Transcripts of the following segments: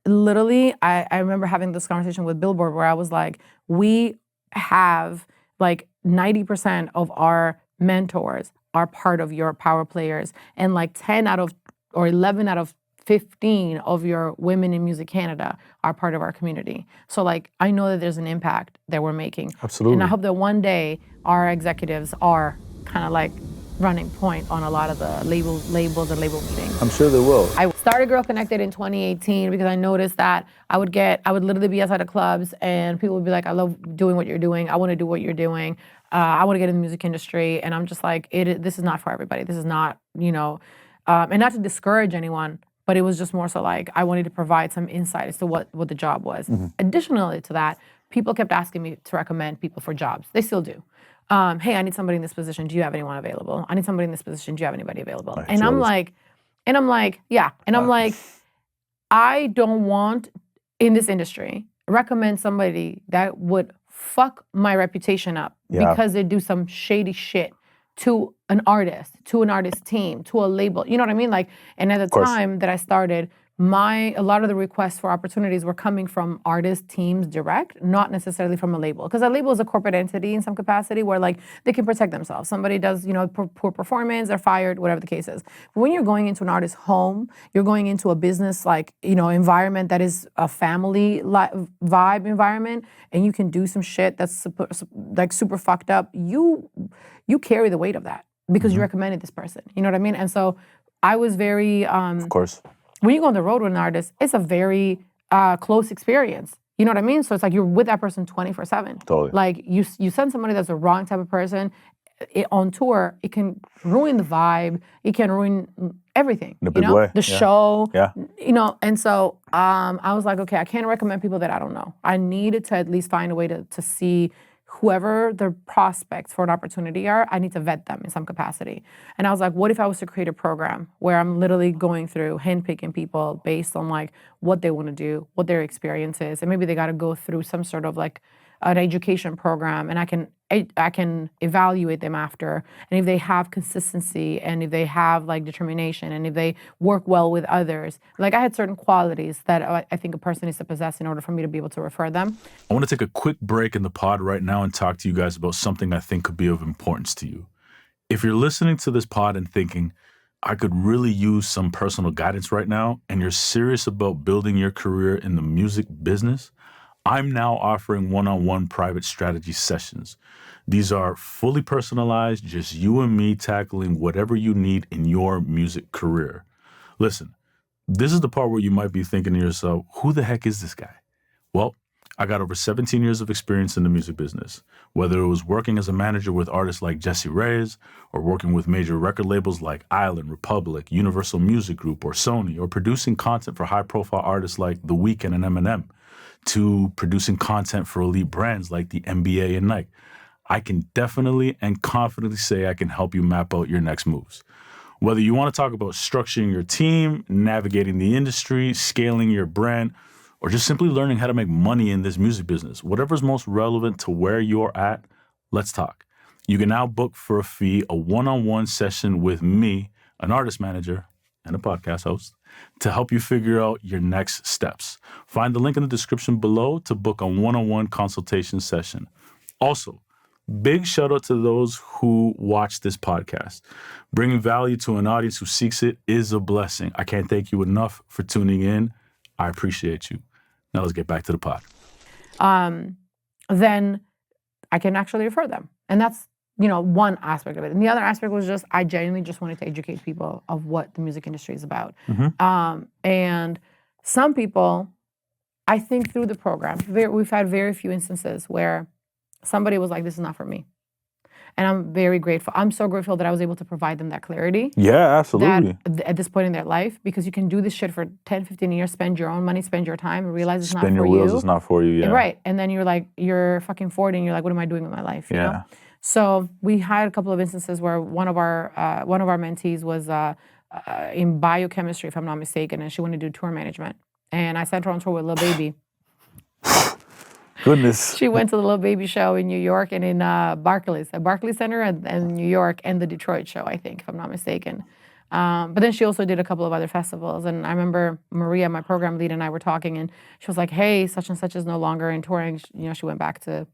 literally, I remember having this conversation with Billboard where I was like, we have like 90% of our mentors are part of your power players, and like 10 out of, or 11 out of 15 of your women in Music Canada are part of our community. So like, I know that there's an impact that we're making. Absolutely. And I hope that one day our executives are kind of like running point on a lot of the labels and label meetings. I'm sure they will. I started Girl Connected in 2018 because I noticed that I would literally be outside of clubs and people would be like, I love doing what you're doing. I want to do what you're doing. I want to get in the music industry. And I'm just like, this is not for everybody. This is not, and not to discourage anyone, but it was just more so like, I wanted to provide some insight as to what the job was. Additionally to that, people kept asking me to recommend people for jobs. They still do. Hey, I need somebody in this position. Do you have anyone available? I need somebody in this position. Do you have anybody available? And I'm like, yeah. And I'm like, I don't want in this industry recommend somebody that would fuck my reputation up because they do some shady shit to an artist team, to a label. You know what I mean? Like, and at the time that I started, a lot of the requests for opportunities were coming from artist teams direct, not necessarily from a label. Because a label is a corporate entity in some capacity where like they can protect themselves. Somebody does, poor performance, they're fired, whatever the case is. But when you're going into an artist's home, you're going into a business environment that is a family vibe environment, and you can do some shit that's super fucked up. You carry the weight of that because you recommended this person. You know what I mean? And so I was very of course. When you go on the road with an artist, it's a very close experience. You know what I mean? So it's like you're with that person 24/7. Totally. Like you send somebody that's the wrong type of person on tour, it can ruin the vibe. It can ruin everything. In a big way. The show. Yeah. And so I was like, okay, I can't recommend people that I don't know. I needed to at least find a way to see whoever the prospects for an opportunity are, I need to vet them in some capacity. And I was like, what if I was to create a program where I'm literally going through handpicking people based on like what they want to do, what their experience is, and maybe they got to go through some sort of like an education program, and I can evaluate them after, and if they have consistency, and if they have like determination, and if they work well with others. Like I had certain qualities that I think a person needs to possess in order for me to be able to refer them. I want to take a quick break in the pod right now and talk to you guys about something I think could be of importance to you. If you're listening to this pod and thinking, I could really use some personal guidance right now, and you're serious about building your career in the music business, I'm now offering one-on-one private strategy sessions. These are fully personalized, just you and me tackling whatever you need in your music career. Listen, this is the part where you might be thinking to yourself, who the heck is this guy? Well, I got over 17 years of experience in the music business, whether it was working as a manager with artists like Jessie Reyes, or working with major record labels like Island, Republic, Universal Music Group, or Sony, or producing content for high-profile artists like The Weeknd and Eminem, to producing content for elite brands like the NBA and Nike. I can definitely and confidently say I can help you map out your next moves. Whether you want to talk about structuring your team, navigating the industry, scaling your brand, or just simply learning how to make money in this music business, whatever's most relevant to where you're at, let's talk. You can now book for a fee a one-on-one session with me, an artist manager and a podcast host, to help you figure out your next steps. Find the link in the description below to book a one-on-one consultation session. Also, big shout out to those who watch this podcast. Bringing value to an audience who seeks it is a blessing. I can't thank you enough for tuning in. I appreciate you. Now let's get back to the pod. Then I can actually refer them. And that's, one aspect of it. And the other aspect was just, I genuinely just wanted to educate people of what the music industry is about. And some people, I think through the program, we've had very few instances where somebody was like, this is not for me. And I'm very grateful. I'm so grateful that I was able to provide them that clarity. Yeah, absolutely. That at this point in their life, because you can do this shit for 10, 15 years, spend your own money, spend your time, and realize it's not for you. Spin your wheels, it's not for you, yeah. Right. And then you're fucking 40 and you're like, what am I doing with my life? You know? So we had a couple of instances where one of our mentees was in biochemistry, if I'm not mistaken, and she wanted to do tour management. And I sent her on tour with Lil Baby. Goodness. She went to the Lil Baby show in New York and in Barclays Center and New York, and the Detroit show, I think, if I'm not mistaken. But then she also did a couple of other festivals. And I remember Maria, my program lead, and I were talking, and she was like, hey, such and such is no longer in touring. She went back to,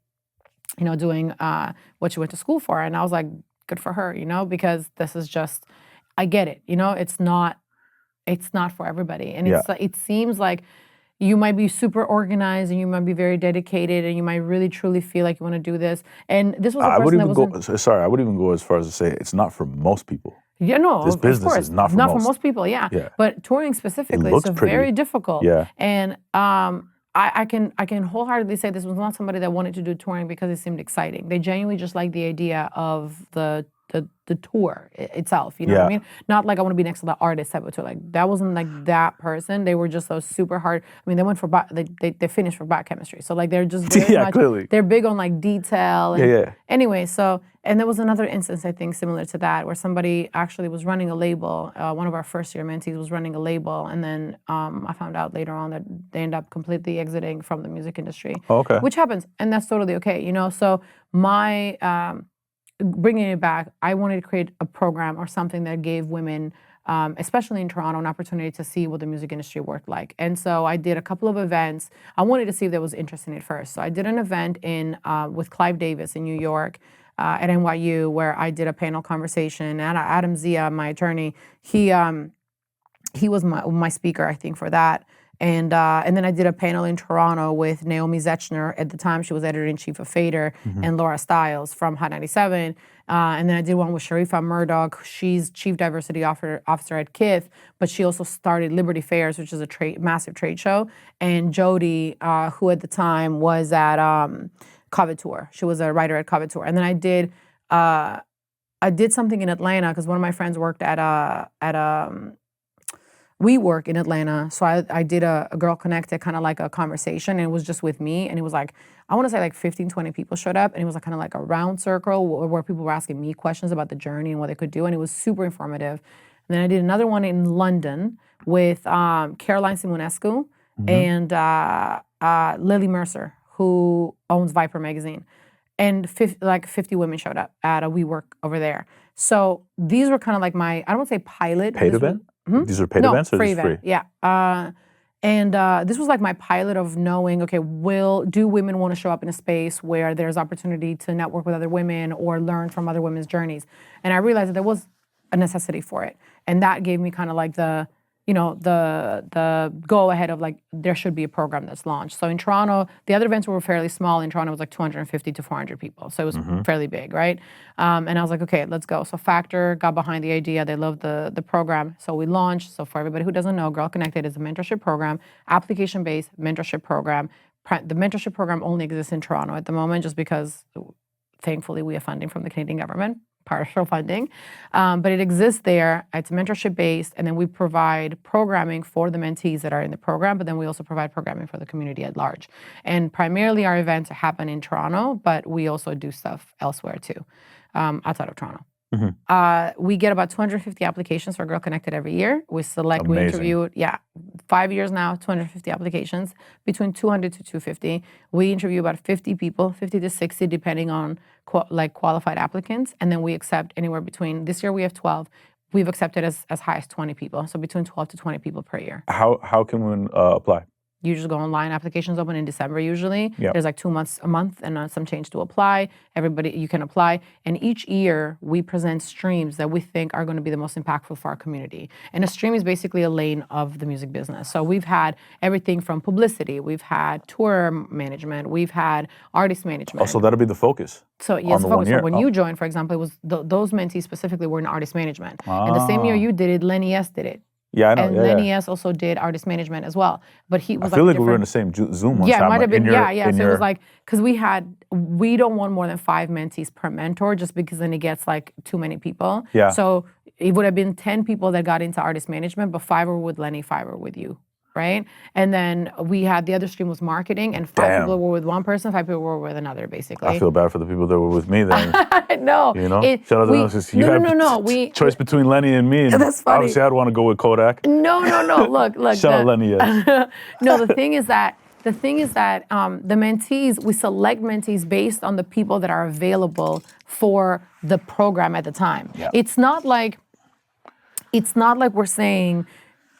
doing what she went to school for. And I was like, good for her, because this is just, I get it. It's not for everybody. And it seems like you might be super organized and you might be very dedicated and you might really truly feel like you want to do this. And this was a person that was I would even go as far as to say it's not for most people. Yeah, no, this business is not for most people. Yeah. But touring specifically is very difficult. Yeah. And I can wholeheartedly say this was not somebody that wanted to do touring because it seemed exciting. They genuinely just liked the idea of the tour itself, you know what I mean? Not like I want to be next to the artist type of tour. Like that wasn't like that person. They were just so super hard. I mean, they went for they finished for biochemistry, so like they're just very much, clearly they're big on like detail. And Anyway, and there was another instance I think similar to that where somebody actually was running a label. One of our first year mentees was running a label, and then I found out later on that they ended up completely exiting from the music industry. Which happens, and that's totally okay, So my bringing it back, I wanted to create a program or something that gave women, especially in Toronto, an opportunity to see what the music industry worked like. And so I did a couple of events. I wanted to see if there was interest in it first. So I did an event with Clive Davis in New York at NYU where I did a panel conversation. And Adam Zia, my attorney, he was my speaker, I think, for that. And then I did a panel in Toronto with Naomi Zechner. At the time, she was editor-in-chief of Fader, and Laura Stiles from Hot 97. And then I did one with Sharifa Murdoch. She's chief diversity officer at Kith, but she also started Liberty Fairs, which is a massive trade show. And Jody, who at the time was at Coveteur. She was a writer at Coveteur. And then I did something in Atlanta because one of my friends worked at WeWork in Atlanta. So I did a Girl Connected, kind of like a conversation, and it was just with me. And it was like, I want to say like 15, 20 people showed up, and it was like kind of like a round circle where people were asking me questions about the journey and what they could do. And it was super informative. And then I did another one in London with Caroline Simonescu and Lily Mercer, who owns Viper magazine. And 50 women showed up at a WeWork over there. So these were kind of like my, I don't want to say pilot. Paid event? These are paid events or free just event. Free? Yeah. And this was like my pilot of knowing, okay, do women want to show up in a space where there's opportunity to network with other women or learn from other women's journeys? And I realized that there was a necessity for it. And that gave me kind of like the go ahead of like, there should be a program that's launched. So in Toronto, the other events were fairly small. In Toronto, it was like 250 to 400 people. So it was fairly big, right? And I was like, okay, let's go. So Factor got behind the idea. They loved the program. So we launched. So for everybody who doesn't know, Girl Connected is a mentorship program, application-based mentorship program. The mentorship program only exists in Toronto at the moment just because, thankfully, we have funding from the Canadian government. Partial funding, but it exists there. It's mentorship based, and then we provide programming for the mentees that are in the program, but then we also provide programming for the community at large. And primarily our events happen in Toronto, but we also do stuff elsewhere too, outside of Toronto. We get about 250 applications for Girl Connected every year. We select, we interview, 5 years now, 250 applications, between 200 to 250. We interview about 50 people, 50 to 60, depending on qualified applicants. And then we accept anywhere between, this year we have 12. We've accepted as high as 20 people. So between 12 to 20 people per year. How can one apply? You just go online. Applications open in December usually. There's like 2 months, a month, and some change to apply. Everybody, you can apply. And each year we present streams that we think are going to be the most impactful for our community. And a stream is basically a lane of the music business. So we've had everything from publicity, we've had tour management, we've had artist management. Oh, so that'll be the focus. So yes, the focus. So when you joined, for example, it was those mentees specifically were in artist management. And the same year you did it, Lenny S did it. Yeah, I know. And Lenny S also did artist management as well. But he was I feel like we were in the same Zoom one time. Yeah, it might have been. So it was like, because we don't want more than 5 mentees per mentor just because then it gets like too many people. Yeah. So it would have been 10 people that got into artist management, but 5 were with Lenny, 5 were with you. Right? And then we had the other stream was marketing, and 5 people were with one person, 5 people were with another, basically. I feel bad for the people that were with me then. No. You know? Shout out to those. You have choice between Lenny and me. And that's funny. Obviously, I'd want to go with Kodak. No. Look. Shout out Lenny, yes. No, the thing is that the mentees, we select mentees based on the people that are available for the program at the time. Yeah. It's not like, it's not like we're saying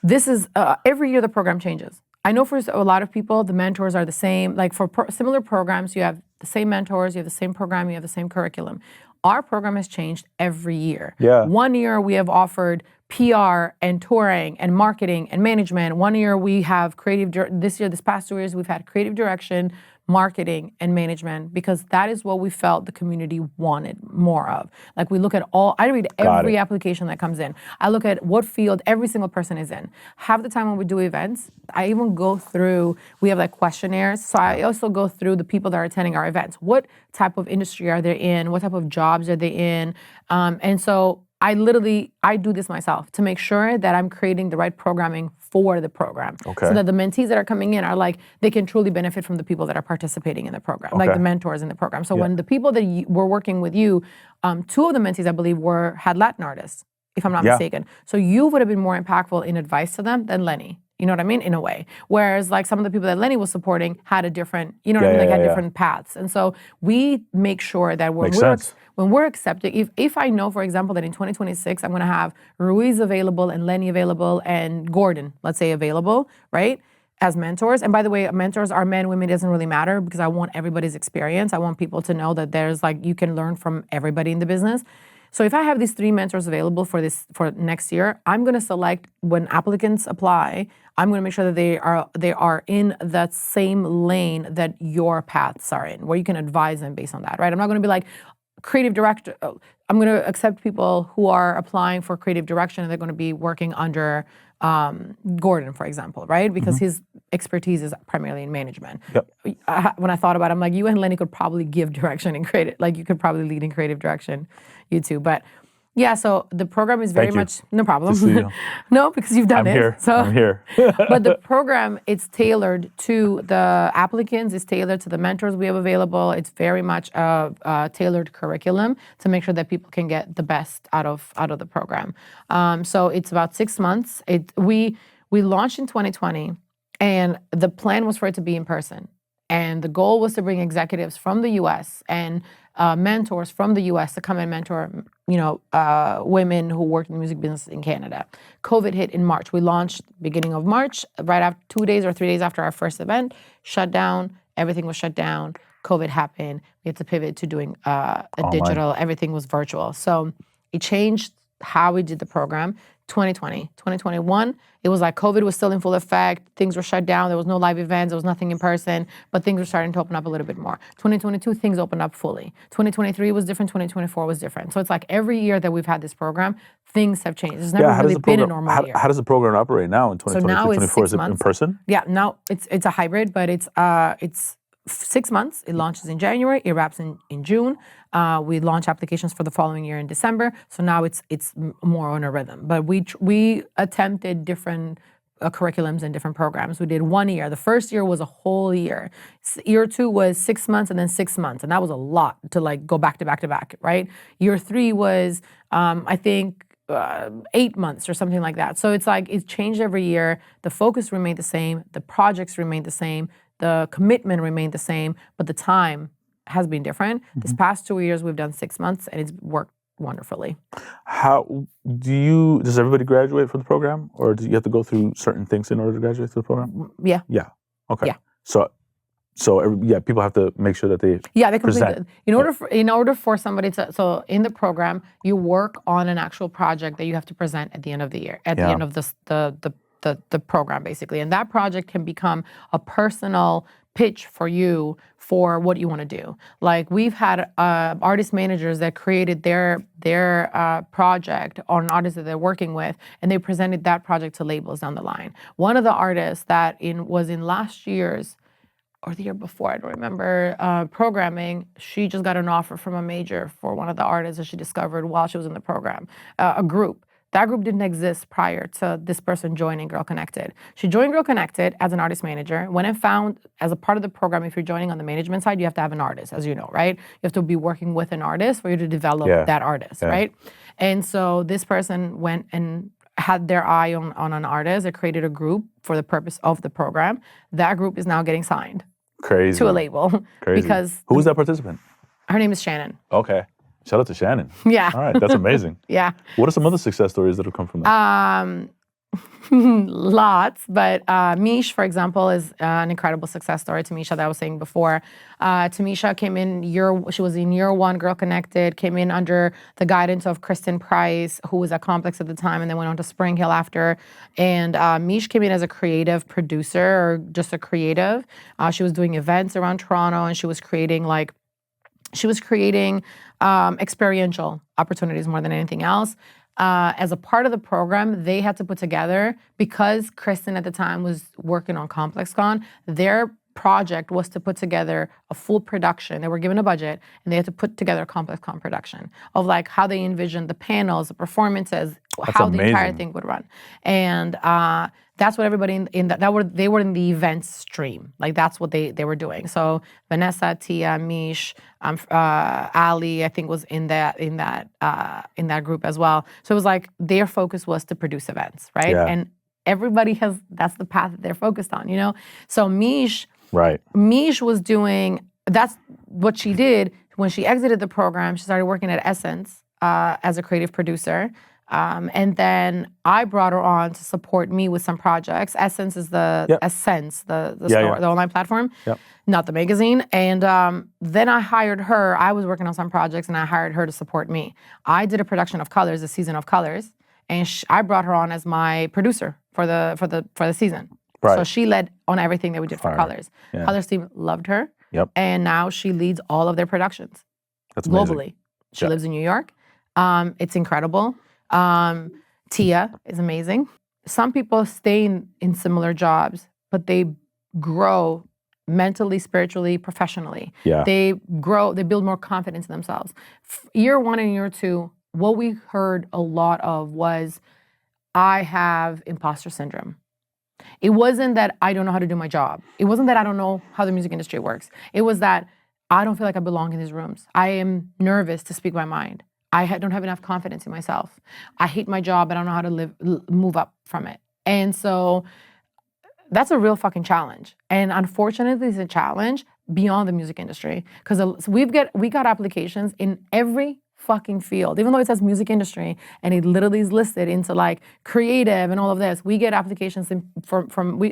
this is every year the program changes. I know for a lot of people, the mentors are the same. Like for similar programs, you have the same mentors, you have the same program, you have the same curriculum. Our program has changed every year. Yeah. One year we have offered PR and touring and marketing and management. One year we have this past 2 years, we've had creative direction, marketing, and management, because that is what we felt the community wanted more of. Like we look at I read every application that comes in. I look at what field every single person is in. Half the time when we do events, I even go through, we have like questionnaires. So I also go through the people that are attending our events. What type of industry are they in? What type of jobs are they in? And so I do this myself to make sure that I'm creating the right programming for the program. Okay. So that the mentees that are coming in are like, they can truly benefit from the people that are participating in the program, like the mentors in the program. So when the people that were working with you, 2 of the mentees, I believe, had Latin artists, if I'm not mistaken. So you would have been more impactful in advice to them than Lenny. You know what I mean? In a way. Whereas like some of the people that Lenny was supporting had a different, you know what I mean? Like had different paths. And so we make sure that when we're accepting, if I know, for example, that in 2026, I'm going to have Ruiz available and Lenny available and Gordon, let's say, available, right? As mentors. And by the way, mentors are men, women, it doesn't really matter, because I want everybody's experience. I want people to know that there's like, you can learn from everybody in the business. So if I have these 3 mentors available for next year, I'm going to select, when applicants apply, I'm going to make sure that they are in that same lane that your paths are in, where you can advise them based on that, right? I'm not going to be like creative director. I'm going to accept people who are applying for creative direction and they're going to be working under Gordon, for example, right? Because his expertise is primarily in management. Yep. When I thought about it, I'm like, you and Lenny could probably give direction in creative, like you could probably lead in creative direction, you two. But yeah, so the program is very much, no problem. To see you. No, because you've done it. I'm here. But the program, it's tailored to the applicants, it's tailored to the mentors we have available. It's very much a tailored curriculum to make sure that people can get the best out of the program. So it's about 6 months. We launched in 2020, and the plan was for it to be in person. And the goal was to bring executives from the U.S. and mentors from the U.S. to come and mentor, women who work in the music business in Canada. COVID hit in March. We launched beginning of March, right after 2 days or 3 days after our first event. Shut down. Everything was shut down. COVID happened. We had to pivot to doing a digital. Everything was virtual. So it changed how we did the program. 2020, 2021, it was like COVID was still in full effect. Things were shut down. There was no live events. There was nothing in person, but things were starting to open up a little bit more. 2022, things opened up fully. 2023 was different. 2024 was different. So it's like every year that we've had this program, things have changed. It's never really been a normal year. How does the program operate now in 2023, 2024? Is it in person? Yeah, now it's a hybrid, but it's 6 months. It launches in January. It wraps in June. We launch applications for the following year in December. So now it's more on a rhythm. But we attempted different curriculums and different programs. We did 1 year. The first year was a whole year. Year 2 was 6 months and then 6 months. And that was a lot to like go back to back to back, right? Year 3 was, I think, 8 months or something like that. So it's like it's changed every year. The focus remained the same. The projects remained the same. The commitment remained the same, but the time has been different. This past 2 years, we've done 6 months, and it's worked wonderfully. How does everybody graduate from the program, or do you have to go through certain things in order to graduate through the program? Yeah. Yeah. Okay. Yeah. So people have to make sure that they they complete it. In order for somebody to, so in the program, you work on an actual project that you have to present at the end of the year, at the end of the program, basically. And that project can become a personal pitch for you for what you want to do. Like we've had artist managers that created their project on an artist that they're working with, and they presented that project to labels down the line. One of the artists that was in last year's or the year before, I don't remember, programming, she just got an offer from a major for one of the artists that she discovered while she was in the program, a group. That group didn't exist prior to this person joining Girl Connected. She joined Girl Connected as an artist manager. When I found, as a part of the program, if you're joining on the management side, you have to have an artist, as you know, right? You have to be working with an artist for you to develop that artist, right? And so this person went and had their eye on an artist. They created a group for the purpose of the program. That group is now getting signed to a label. Crazy. Because who was that participant? Her name is Shannon. Okay. Shout out to Shannon. Yeah. All right, that's amazing. Yeah. What are some other success stories that have come from that? Lots, but Mish, for example, is an incredible success story. Tamisha, that I was saying before. Tamisha came in she was in year one, Girl Connected, came in under the guidance of Kristen Price, who was at Complex at the time, and then went on to Spring Hill after. And Mish came in as a creative producer, or just a creative. She was doing events around Toronto, and she was creating experiential opportunities more than anything else. As a part of the program, they had to put together, because Kristen at the time was working on ComplexCon, their project was to put together a full production. They were given a budget, and they had to put together a ComplexCon production of like how they envisioned the panels, the performances, how the entire amazing. thing would run. And that's what everybody they were in the events stream. Like that's what they were doing. So Vanessa, Tia, Mish, Ali, I think was in that group as well. So it was like their focus was to produce events, right? Yeah. And that's the path that they're focused on, you know? So Mish was doing, that's what she did. When she exited the program, she started working at Essence as a creative producer. And then I brought her on to support me with some projects. Essence is the store, the online platform, not the magazine. And then I hired her. I was working on some projects, and I hired her to support me. I did a production of Colors, a season of Colors, and I brought her on as my producer for the season. Right. So she led on everything that we did for Colors. Yeah. Colors team loved her. Yep. And now she leads all of their productions. That's globally. amazing. She lives in New York. It's incredible. Tia is amazing. Some people stay in similar jobs, but they grow mentally, spiritually, professionally. Yeah. They build more confidence in themselves. Year one and year two, what we heard a lot of was, I have imposter syndrome. It wasn't that I don't know how to do my job. It wasn't that I don't know how the music industry works. It was that I don't feel like I belong in these rooms. I am nervous to speak my mind. I don't have enough confidence in myself. I hate my job. I don't know how to move up from it. And so that's a real fucking challenge. And unfortunately, it's a challenge beyond the music industry, because we got applications in every fucking field, even though it says music industry and it literally is listed into like creative and all of this. We get applications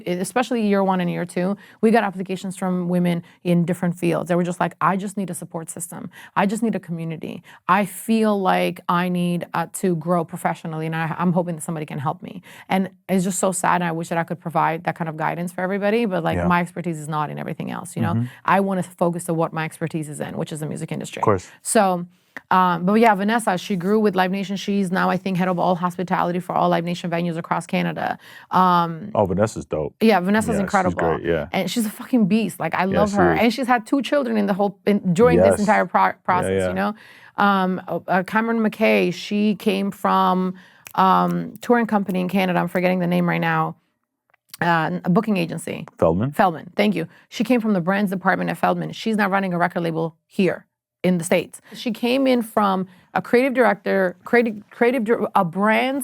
especially year one and year two, we got applications from women in different fields. They were just like, I just need a support system. I just need a community. I feel like I need to grow professionally, and I'm hoping that somebody can help me. And it's just so sad, and I wish that I could provide that kind of guidance for everybody, but like my expertise is not in everything else, you know? I want to focus on what my expertise is in, which is the music industry. Of course. So, but yeah, Vanessa, she grew with Live Nation. She's now, I think, head of all hospitality for all Live Nation venues across Canada. Vanessa's dope. Yeah, Vanessa's incredible. She's great, yeah. And she's a fucking beast. Like, I love her. Is. And she's had 2 children during this entire process, you know? Cameron McKay, she came from a touring company in Canada. I'm forgetting the name right now. A booking agency. Feldman, thank you. She came from the brands department at Feldman. She's now running a record label here in the States. She came in from a creative director, a brand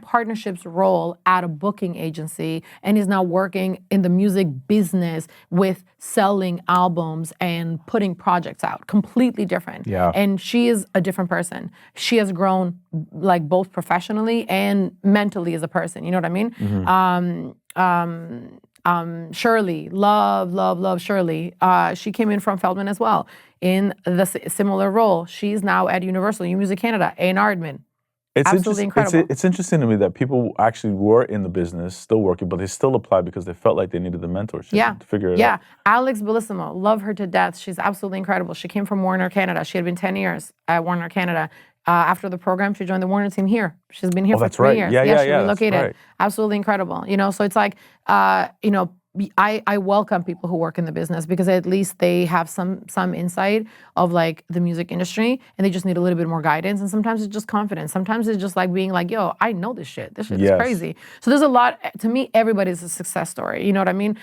partnerships role at a booking agency, and is now working in the music business with selling albums and putting projects out. Completely different. Yeah. And she is a different person. She has grown like both professionally and mentally as a person. You know what I mean? Shirley, love Shirley. She came in from Feldman as well in the similar role. She's now at Universal Music Canada, A&R admin. Absolutely incredible. It's interesting to me that people actually were in the business, still working, but they still applied because they felt like they needed the mentorship to figure it out. Yeah, Alex Bellissimo, love her to death. She's absolutely incredible. She came from Warner Canada. She had been 10 years at Warner Canada. After the program, she joined the Warner team here. She's been here for 3 years. Yeah, she relocated. Right. Absolutely incredible. You know, so it's like, you know, I welcome people who work in the business, because at least they have some insight of like the music industry, and they just need a little bit more guidance. And sometimes it's just confidence. Sometimes it's just like being like, yo, I know this shit. This shit is crazy. So there's a lot. To me, everybody's a success story. You know what I mean?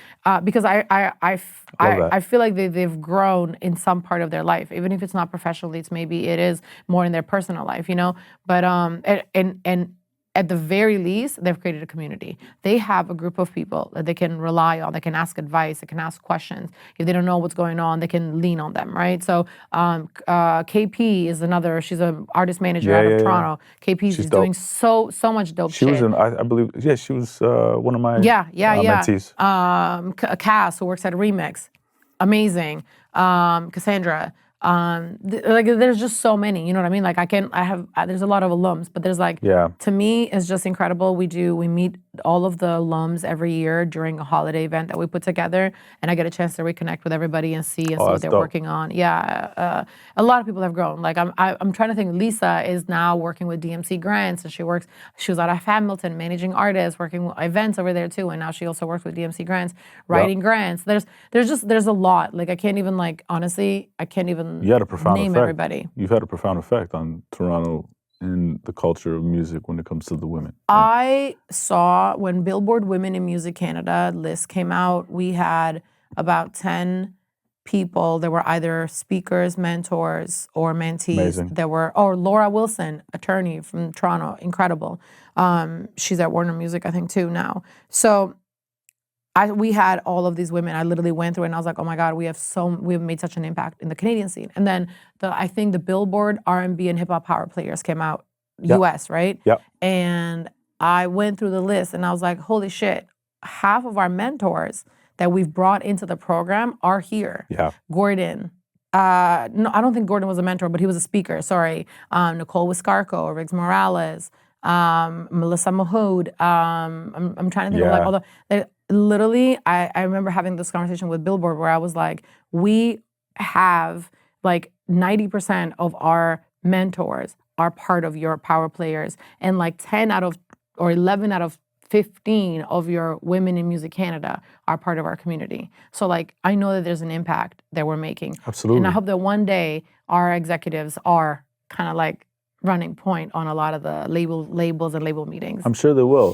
Because I feel like they've grown in some part of their life, even if it's not professionally. It is more in their personal life. You know, but at the very least, they've created a community. They have a group of people that they can rely on. They can ask advice. They can ask questions. If they don't know what's going on, they can lean on them, right? So KP is another. She's an artist manager out of Toronto. KP's She's is doing dope. so much dope She shit. was in, I believe, she was one of my mentees. Cass, who works at Remix, amazing. Cassandra. Like there's just so many, you know what I mean? Like there's a lot of alums, but there's like, to me, it's just incredible. We meet all of the alums every year during a holiday event that we put together, and I get a chance to reconnect with everybody and see what they're working on. Yeah, a lot of people have grown. Like I'm trying to think. Lisa is now working with DMC Grants, and she was out of Hamilton managing artists, working with events over there too, and now she also works with DMC Grants, writing grants. There's a lot. Like I can't even honestly, I can't even You had a profound name effect. everybody. You've had a profound effect on Toronto and the culture of music when it comes to the women. I saw when Billboard Women in Music Canada list came out, we had about 10 people that were either speakers, mentors, or mentees. Amazing. Laura Wilson, attorney from Toronto, incredible. She's at Warner Music, I think, too now. So we had all of these women. I literally went through it and I was like, oh my God, we've made such an impact in the Canadian scene. And then I think the Billboard R&B and hip hop power players came out, US, right? Yep. And I went through the list and I was like, holy shit, half of our mentors that we've brought into the program are here. Yeah. Gordon. No, I don't think Gordon was a mentor, but he was a speaker. Sorry. Nicole Wiscarco, Riggs Morales, Melissa Mahood. I'm trying to think of all the. Literally, I remember having this conversation with Billboard where I was like, we have 90% of our mentors are part of your power players, and 10 out of or 11 out of 15 of your Women in Music Canada are part of our community. So I know that there's an impact that we're making. Absolutely. And I hope that one day our executives are kind of running point on a lot of the labels and label meetings. I'm sure they will.